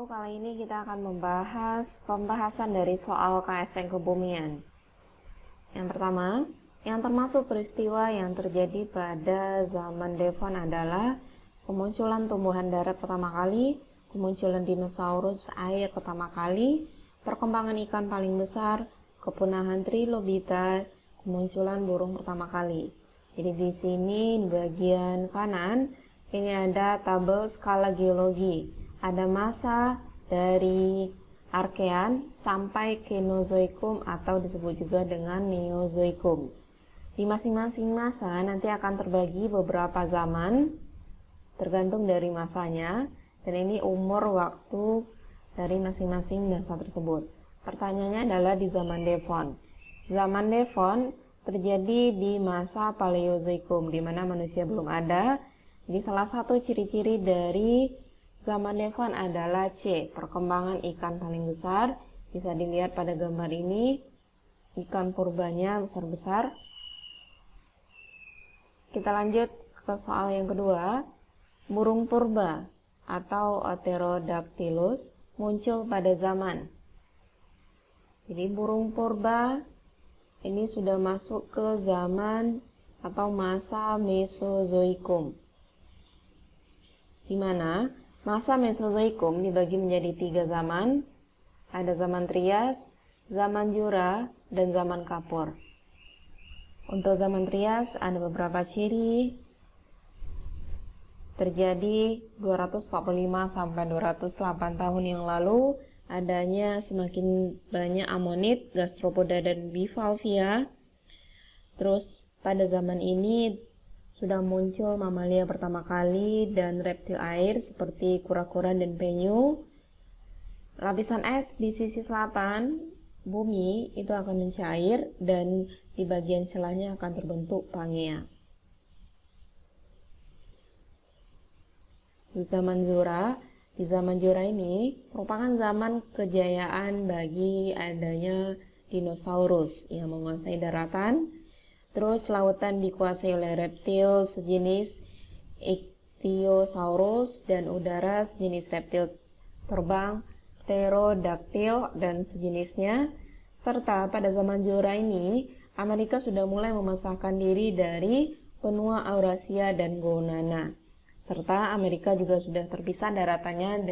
Kali ini kita akan membahas pembahasan dari soal KSN kebumian. Yang pertama, yang termasuk peristiwa yang terjadi pada zaman Devon adalah kemunculan tumbuhan darat pertama kali, kemunculan dinosaurus air pertama kali, perkembangan ikan paling besar, kepunahan trilobita, kemunculan burung pertama kali. Jadi di sini di bagian kanan ini ada tabel skala geologi. Ada masa dari Archean sampai Kenozoikum atau disebut juga dengan Neozoikum. Di masing-masing masa nanti akan terbagi beberapa zaman tergantung dari masanya, dan ini umur waktu dari masing-masing masa tersebut. Pertanyaannya adalah di zaman Devon. Zaman Devon terjadi di masa Paleozoikum, di mana manusia belum ada. Jadi salah satu ciri-ciri dari zaman Devon adalah C, perkembangan ikan paling besar. Bisa dilihat pada gambar ini, ikan purbanya besar-besar. Kita lanjut ke soal yang kedua. Burung purba atau Pterodactylus muncul pada zaman. Jadi burung purba ini sudah masuk ke zaman atau masa Mesozoikum, di mana masa Mesozoikum dibagi menjadi 3 zaman. Ada zaman Trias, zaman Jura, dan zaman Kapur. Untuk zaman Trias ada beberapa ciri. Terjadi 245 sampai 208 tahun yang lalu, adanya semakin banyak amonit, gastropoda, dan bivalvia. Terus pada zaman ini sudah muncul mamalia pertama kali dan reptil air seperti kura-kura dan penyu. Lapisan es di sisi selatan bumi itu akan mencair dan di bagian celahnya akan terbentuk Pangea. Di zaman Jura ini merupakan zaman kejayaan bagi adanya dinosaurus yang menguasai daratan. Terus lautan dikuasai oleh reptil sejenis Ichthyosaurus dan udara sejenis reptil terbang Pterodactyl dan sejenisnya. Serta pada zaman Jura ini Amerika sudah mulai memisahkan diri dari benua Eurasia dan Gondwana. Serta Amerika juga sudah terpisah daratannya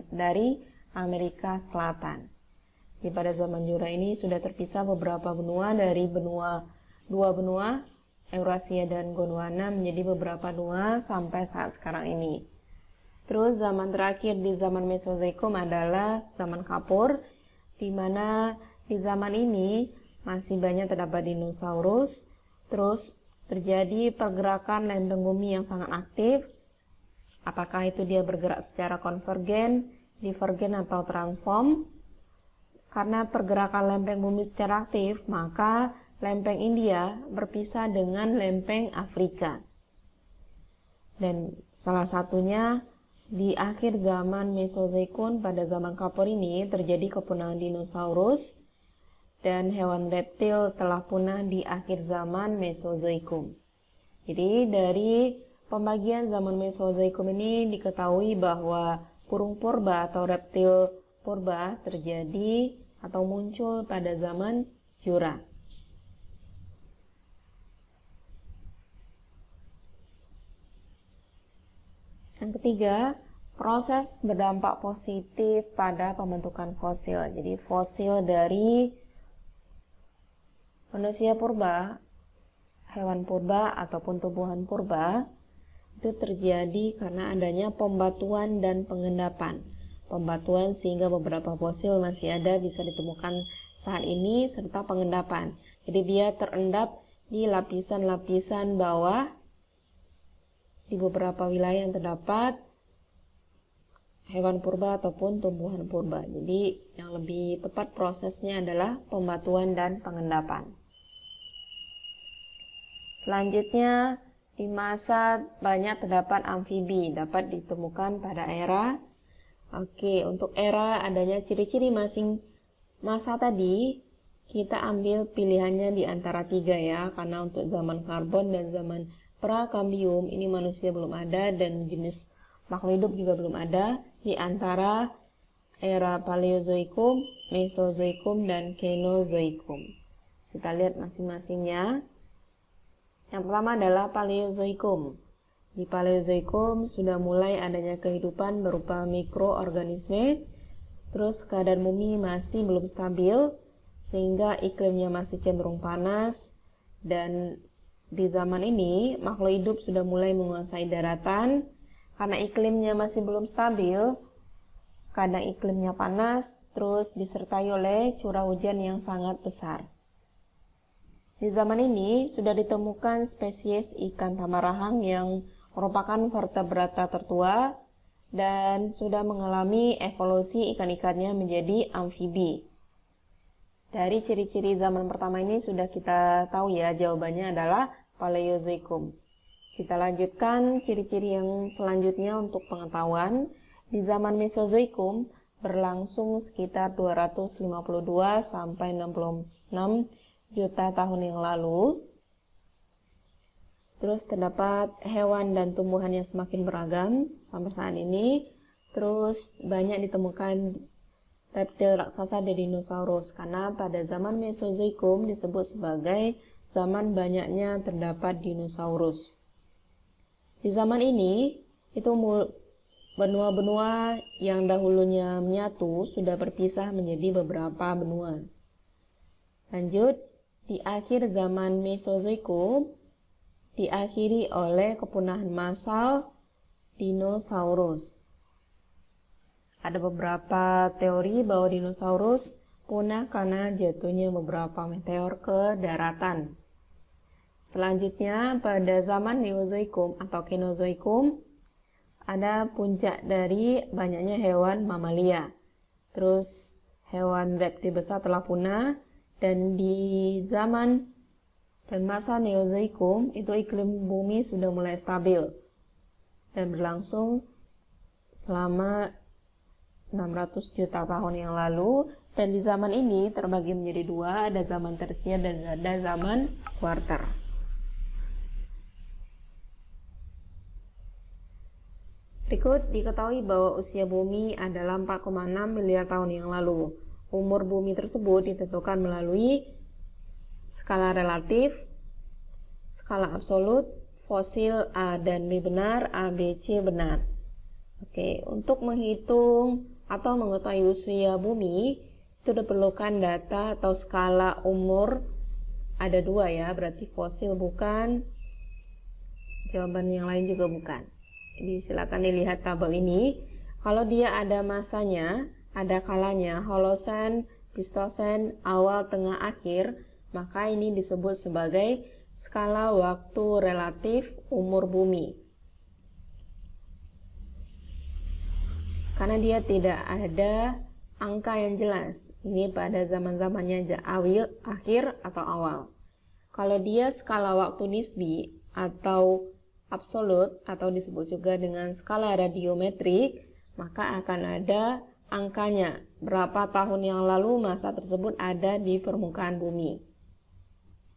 dari Amerika Selatan. Di pada zaman Jura ini sudah terpisah beberapa benua dari dua benua Eurasia dan Gondwana menjadi beberapa benua sampai saat sekarang ini. Terus zaman terakhir di zaman Mesozoikum adalah zaman Kapur, di mana di zaman ini masih banyak terdapat dinosaurus. Terus terjadi pergerakan lempeng bumi yang sangat aktif. Apakah itu dia bergerak secara konvergen, divergen, atau transform? Karena pergerakan lempeng bumi secara aktif, maka lempeng India berpisah dengan lempeng Afrika. Dan salah satunya di akhir zaman Mesozoikum pada zaman Kapur ini terjadi kepunahan dinosaurus dan hewan reptil telah punah di akhir zaman Mesozoikum. Jadi dari pembagian zaman Mesozoikum ini diketahui bahwa burung purba atau reptil purba terjadi atau muncul pada zaman Jura. Yang ketiga, proses berdampak positif pada pembentukan fosil. Jadi fosil dari manusia purba, hewan purba ataupun tumbuhan purba itu terjadi karena adanya pembatuan dan pengendapan. Pembatuan sehingga beberapa fosil masih ada bisa ditemukan saat ini, serta pengendapan. Jadi dia terendap di lapisan-lapisan bawah di beberapa wilayah yang terdapat hewan purba ataupun tumbuhan purba. Jadi yang lebih tepat prosesnya adalah pembatuan dan pengendapan. Selanjutnya di masa banyak terdapat amfibi dapat ditemukan pada era. Untuk era adanya ciri-ciri masing masa tadi kita ambil pilihannya di antara 3 ya, karena untuk zaman karbon dan zaman Prakambium ini manusia belum ada dan jenis makhluk hidup juga belum ada. Di antara era Paleozoikum, Mesozoikum, dan Kenozoikum. Kita lihat masing-masingnya. Yang pertama adalah Paleozoikum. Di Paleozoikum sudah mulai adanya kehidupan berupa mikroorganisme, terus keadaan bumi masih belum stabil, sehingga iklimnya masih cenderung panas, dan di zaman ini makhluk hidup sudah mulai menguasai daratan. Karena iklimnya masih belum stabil, kadang iklimnya panas, terus disertai oleh curah hujan yang sangat besar. Di zaman ini sudah ditemukan spesies ikan tamarahang yang merupakan vertebrata tertua dan sudah mengalami evolusi ikan-ikannya menjadi amfibi. Dari ciri-ciri zaman pertama ini sudah kita tahu ya, jawabannya adalah Paleozoikum. Kita lanjutkan ciri-ciri yang selanjutnya untuk pengetahuan. Di zaman Mesozoikum berlangsung sekitar 252 sampai 66 juta tahun yang lalu. Terus terdapat hewan dan tumbuhan yang semakin beragam sampai saat ini. Terus banyak ditemukan reptil raksasa dan dinosaurus, karena pada zaman Mesozoikum disebut sebagai zaman banyaknya terdapat dinosaurus. Di zaman ini, itu benua-benua yang dahulunya menyatu sudah berpisah menjadi beberapa benua. Lanjut, di akhir zaman Mesozoikum diakhiri oleh kepunahan massal dinosaurus. Ada beberapa teori bahwa dinosaurus punah karena jatuhnya beberapa meteor ke daratan. Selanjutnya, pada zaman Neozoikum atau Kenozoikum, ada puncak dari banyaknya hewan mamalia. Terus hewan reptil besar telah punah, dan di zaman dan masa Neozoikum itu iklim bumi sudah mulai stabil dan berlangsung selama 600 juta tahun yang lalu. Dan di zaman ini terbagi menjadi dua, ada zaman tersier dan ada zaman kuarter. Berikut diketahui bahwa usia bumi adalah 4,6 miliar tahun yang lalu. Umur bumi tersebut ditentukan melalui skala relatif, skala absolut, fosil A dan B benar, A, B, C benar. Oke, untuk menghitung atau mengetahui usia bumi, itu diperlukan data atau skala umur. Ada dua ya, berarti fosil bukan, jawaban yang lain juga bukan. Jadi silakan dilihat tabel ini. Kalau dia ada masanya, ada kalanya, Holosen, Pleistocene, awal, tengah, akhir, maka ini disebut sebagai skala waktu relatif umur bumi. Karena dia tidak ada angka yang jelas. Ini pada zaman-zamannya awal, akhir, atau awal. Kalau dia skala waktu nisbi atau absolut, atau disebut juga dengan skala radiometrik, maka akan ada angkanya. Berapa tahun yang lalu masa tersebut ada di permukaan bumi.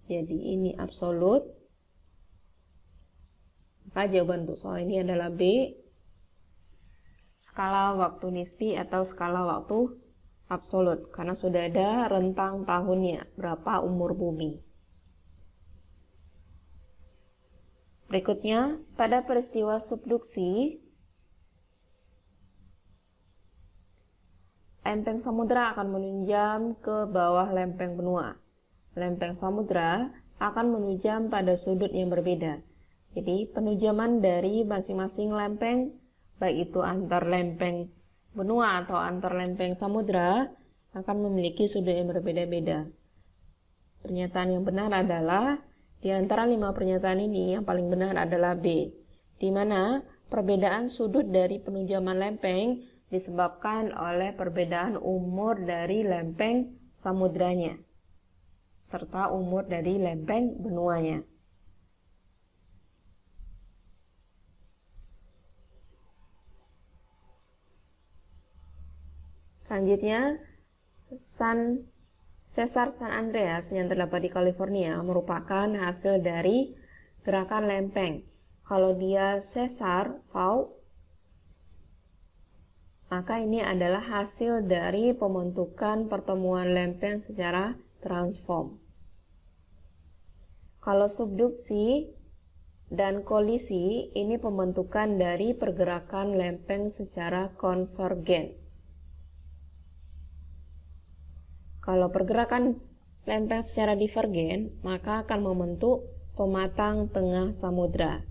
Jadi ini absolut. Maka jawaban untuk soal ini adalah B. Skala waktu nisbi atau skala waktu absolut. Karena sudah ada rentang tahunnya. Berapa umur bumi. Berikutnya, pada peristiwa subduksi, lempeng samudra akan menunjam ke bawah lempeng benua. Lempeng samudra akan menunjam pada sudut yang berbeda. Jadi penujaman dari masing-masing lempeng, baik itu antar lempeng benua atau antar lempeng samudra, akan memiliki sudut yang berbeda-beda. Pernyataan yang benar adalah, di antara 5 pernyataan ini yang paling benar adalah B, di mana perbedaan sudut dari penunjaman lempeng disebabkan oleh perbedaan umur dari lempeng samudranya serta umur dari lempeng benuanya. Selanjutnya, Sesar San Andreas yang terdapat di California merupakan hasil dari gerakan lempeng. Kalau dia sesar, fault, maka ini adalah hasil dari pembentukan pertemuan lempeng secara transform. Kalau subduksi dan kolisi, ini pembentukan dari pergerakan lempeng secara konvergen. Kalau pergerakan lempeng secara divergen, maka akan membentuk pematang tengah samudra,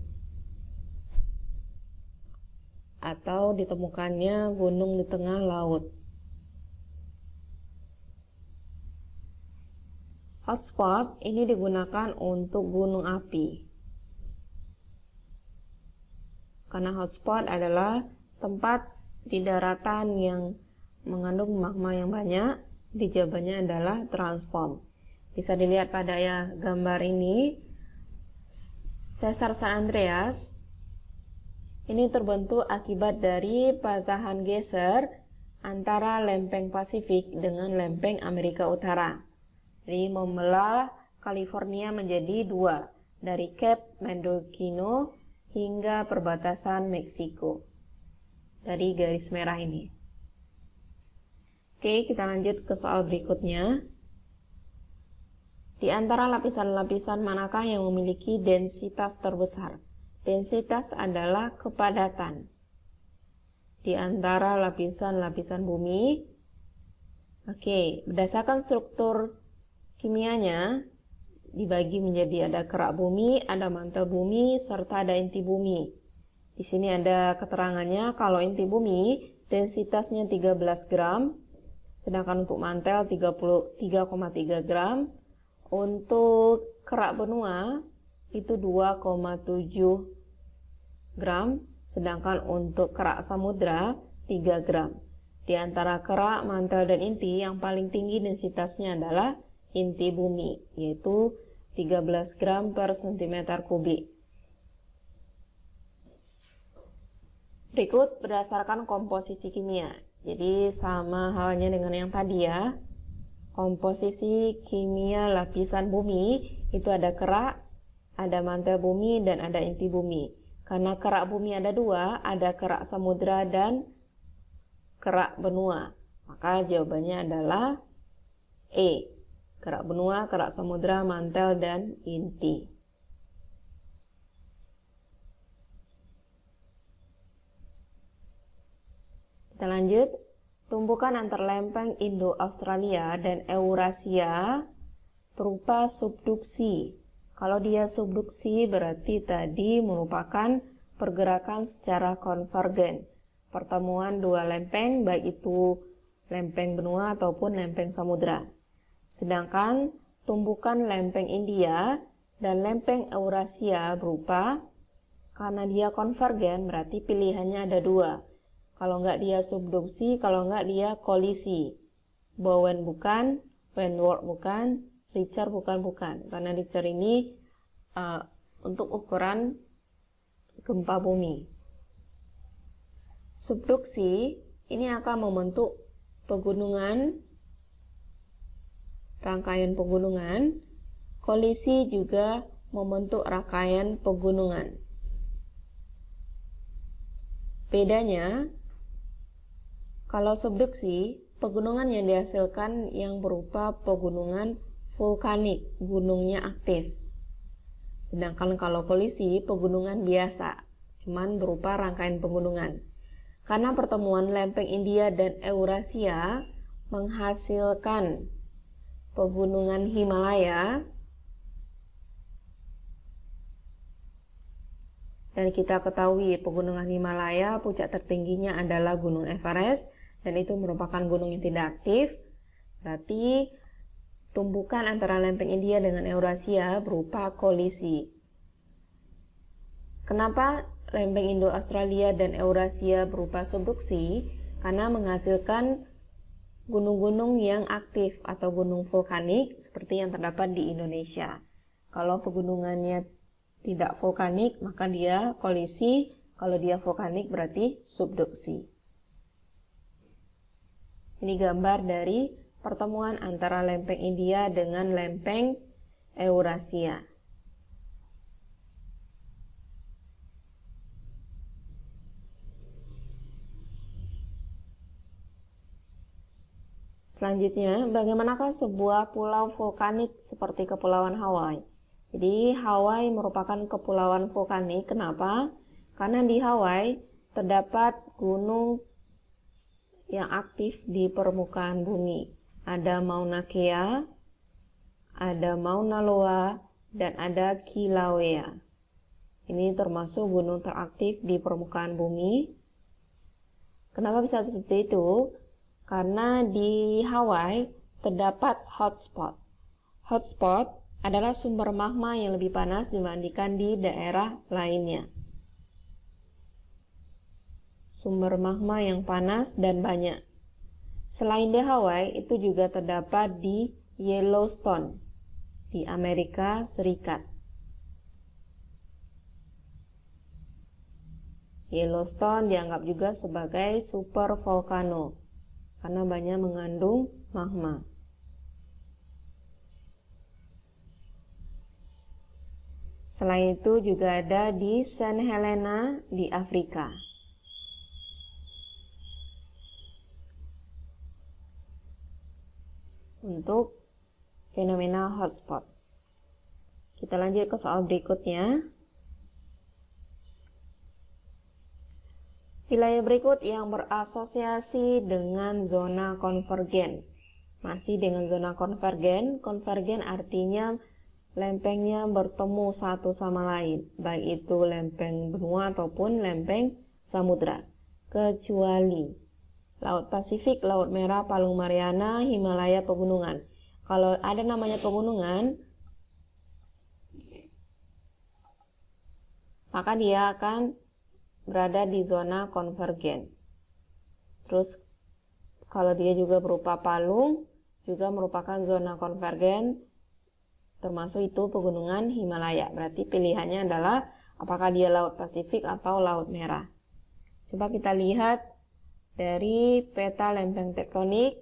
atau ditemukannya gunung di tengah laut. Hotspot ini digunakan untuk gunung api, karena hotspot adalah tempat di daratan yang mengandung magma yang banyak. Di jawabannya adalah transform. Bisa dilihat pada gambar ini, Sesar San Andreas ini terbentuk akibat dari patahan geser antara lempeng Pasifik dengan lempeng Amerika Utara. Jadi membelah California menjadi dua, dari Cape Mendocino hingga perbatasan Meksiko, dari garis merah ini. Oke, kita lanjut ke soal berikutnya. Di antara lapisan-lapisan manakah yang memiliki densitas terbesar? Densitas adalah kepadatan. Di antara lapisan-lapisan bumi. Oke, berdasarkan struktur kimianya, dibagi menjadi ada kerak bumi, ada mantel bumi, serta ada inti bumi. Di sini ada keterangannya, kalau inti bumi densitasnya 13 gram, sedangkan untuk mantel 3,3 gram. Untuk kerak benua itu 2,7 gram, sedangkan untuk kerak samudra 3 gram. Di antara kerak, mantel, dan inti, yang paling tinggi densitasnya adalah inti bumi, yaitu 13 gram per cm kubik. Berikut berdasarkan komposisi kimia. Jadi sama halnya dengan yang tadi ya. Komposisi kimia lapisan bumi itu ada kerak, ada mantel bumi, dan ada inti bumi. Karena kerak bumi ada dua, ada kerak samudra dan kerak benua. Maka jawabannya adalah E. Kerak benua, kerak samudra, mantel, dan inti. Kita lanjut. Tumbukan antar lempeng Indo-Australia dan Eurasia berupa subduksi. Kalau dia subduksi berarti tadi merupakan pergerakan secara konvergen. Pertemuan dua lempeng, baik itu lempeng benua ataupun lempeng samudra. Sedangkan tumbukan lempeng India dan lempeng Eurasia berupa, karena dia konvergen berarti pilihannya ada dua. Kalau nggak dia subduksi, kalau nggak dia kolisi. Bowen bukan, Wentworth bukan, Richter bukan. Karena Richter ini untuk ukuran gempa bumi. Subduksi ini akan membentuk pegunungan, rangkaian pegunungan. Kolisi juga membentuk rangkaian pegunungan. Bedanya, kalau subduksi, pegunungan yang dihasilkan yang berupa pegunungan vulkanik, gunungnya aktif. Sedangkan kalau kolisi, pegunungan biasa, cuman berupa rangkaian pegunungan. Karena pertemuan lempeng India dan Eurasia menghasilkan pegunungan Himalaya, dan kita ketahui pegunungan Himalaya puncak tertingginya adalah Gunung Everest, dan itu merupakan gunung yang tidak aktif. Berarti tumbukan antara lempeng India dengan Eurasia berupa kolisi. Kenapa lempeng Indo-Australia dan Eurasia berupa subduksi? Karena menghasilkan gunung-gunung yang aktif atau gunung vulkanik seperti yang terdapat di Indonesia. Kalau pegunungannya tidak vulkanik, maka dia kolisi. Kalau dia vulkanik berarti subduksi. Ini gambar dari pertemuan antara lempeng India dengan lempeng Eurasia. Selanjutnya, bagaimanakah sebuah pulau vulkanik seperti Kepulauan Hawaii? Jadi, Hawaii merupakan kepulauan vulkanik. Kenapa? Karena di Hawaii terdapat gunung yang aktif di permukaan bumi. Ada Mauna Kea, ada Mauna Loa, dan ada Kilauea. Ini termasuk gunung teraktif di permukaan bumi. Kenapa bisa seperti itu? Karena di Hawaii terdapat hotspot. Hotspot adalah sumber magma yang lebih panas dibandingkan di daerah lainnya. Sumber magma yang panas dan banyak. Selain di Hawaii, itu juga terdapat di Yellowstone, di Amerika Serikat. Yellowstone dianggap juga sebagai super volcano karena banyak mengandung magma. Selain itu juga ada di St. Helena di Afrika. Untuk fenomena hotspot. Kita lanjut ke soal berikutnya. Wilayah berikut yang berasosiasi dengan zona konvergen. Masih dengan zona konvergen. Konvergen artinya lempengnya bertemu satu sama lain, baik itu lempeng benua ataupun lempeng samudra, kecuali Laut Pasifik, Laut Merah, Palung Mariana, Himalaya, pegunungan. Kalau ada namanya pegunungan, maka dia akan berada di zona konvergen. Terus kalau dia juga berupa palung, juga merupakan zona konvergen, termasuk itu pegunungan Himalaya. Berarti pilihannya adalah apakah dia Laut Pasifik atau Laut Merah. Coba kita lihat dari peta lempeng tektonik.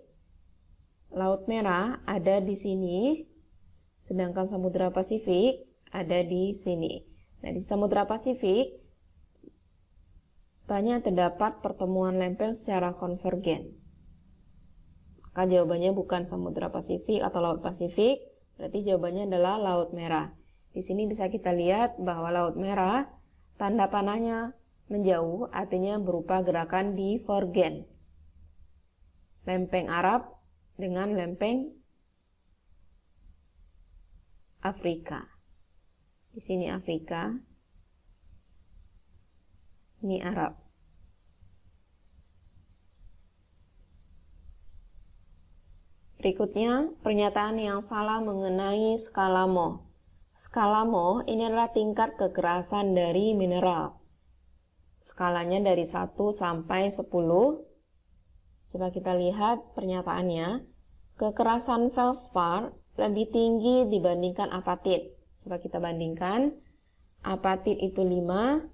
Laut Merah ada di sini, sedangkan Samudra Pasifik ada di sini. Nah, di Samudra Pasifik banyak terdapat pertemuan lempeng secara konvergen. Maka jawabannya bukan Samudra Pasifik atau Laut Pasifik, berarti jawabannya adalah Laut Merah. Di sini bisa kita lihat bahwa Laut Merah tanda panahnya menjauh, artinya berupa gerakan divergen. Lempeng Arab dengan lempeng Afrika. Di sini Afrika, ini Arab. Berikutnya, pernyataan yang salah mengenai skala Mohs. Skala Mohs ini adalah tingkat kekerasan dari mineral. Skalanya dari 1 sampai 10. Coba kita lihat pernyataannya. Kekerasan feldspar lebih tinggi dibandingkan apatit. Coba kita bandingkan. Apatit itu 5,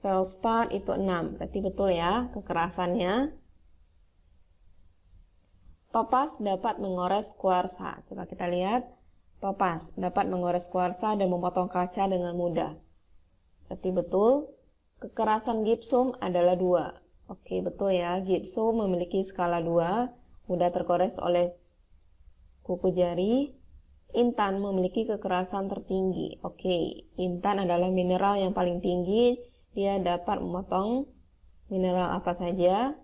feldspar itu 6. Berarti betul ya kekerasannya. Topas dapat mengores kuarsa. Coba kita lihat. Topas dapat mengores kuarsa dan memotong kaca dengan mudah. Berarti betul. Kekerasan gipsum adalah 2. Oke, betul ya. Gipsum memiliki skala 2, mudah tergores oleh kuku jari. Intan memiliki kekerasan tertinggi. Oke, intan adalah mineral yang paling tinggi. Dia dapat memotong mineral apa saja.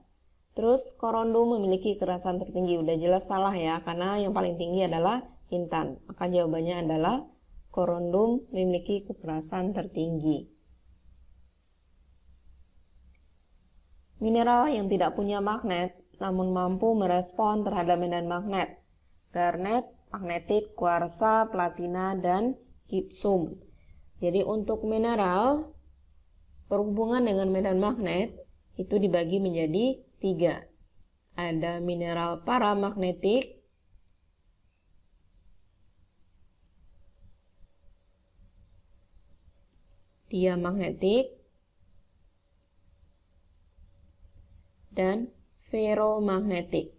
Terus korundum memiliki kekerasan tertinggi. Udah jelas salah ya, karena yang paling tinggi adalah intan. Maka jawabannya adalah korundum memiliki kekerasan tertinggi. Mineral yang tidak punya magnet namun mampu merespon terhadap medan magnet. Garnet, magnetit, kuarsa, platina, dan gipsum. Jadi untuk mineral berhubungan dengan medan magnet itu dibagi menjadi 3. Ada mineral paramagnetik, diamagnetik, dan ferromagnetik.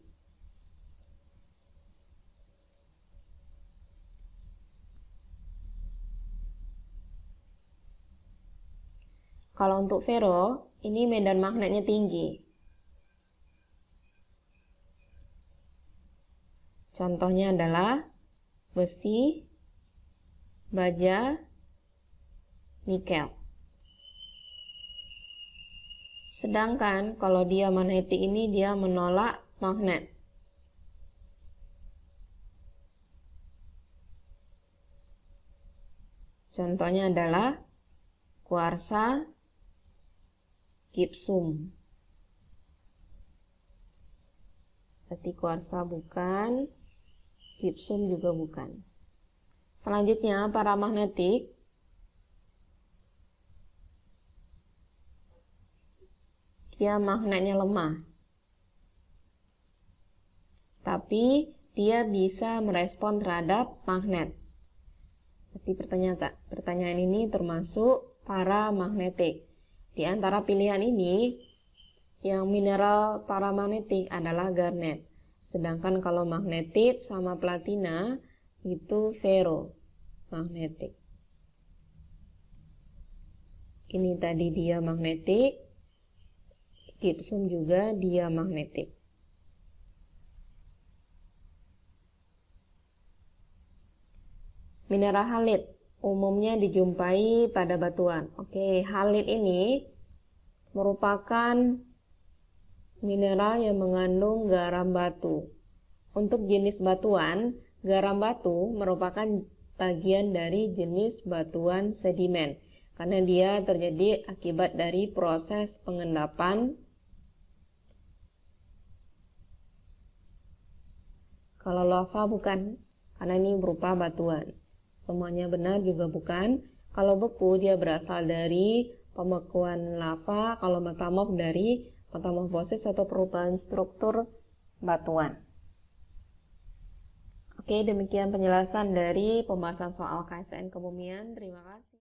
Kalau untuk ferro, ini medan magnetnya tinggi. Contohnya adalah besi, baja, nikel. Sedangkan kalau dia magnetik ini dia menolak magnet. Contohnya adalah kuarsa, gipsum. Berarti kuarsa bukan, gipsum juga bukan. Selanjutnya paramagnetik. Dia magnetnya lemah. Tapi dia bisa merespon terhadap magnet. Berarti pertanyaan ini termasuk paramagnetik. Di antara pilihan ini, yang mineral paramagnetik adalah garnet. Sedangkan kalau magnetit sama platina itu ferromagnetik. Ini tadi dia magnetik, gipsum juga dia magnetik. Mineral halit umumnya dijumpai pada batuan. Oke, halit ini merupakan mineral yang mengandung garam batu. Untuk jenis batuan, garam batu merupakan bagian dari jenis batuan sedimen karena dia terjadi akibat dari proses pengendapan. Kalau lava bukan, karena ini berupa batuan. Semuanya benar juga bukan. Kalau beku dia berasal dari pembekuan lava, kalau metamorf dari metamorfosis atau perubahan struktur batuan. Oke, demikian penjelasan dari pembahasan soal KSN kebumian. Terima kasih.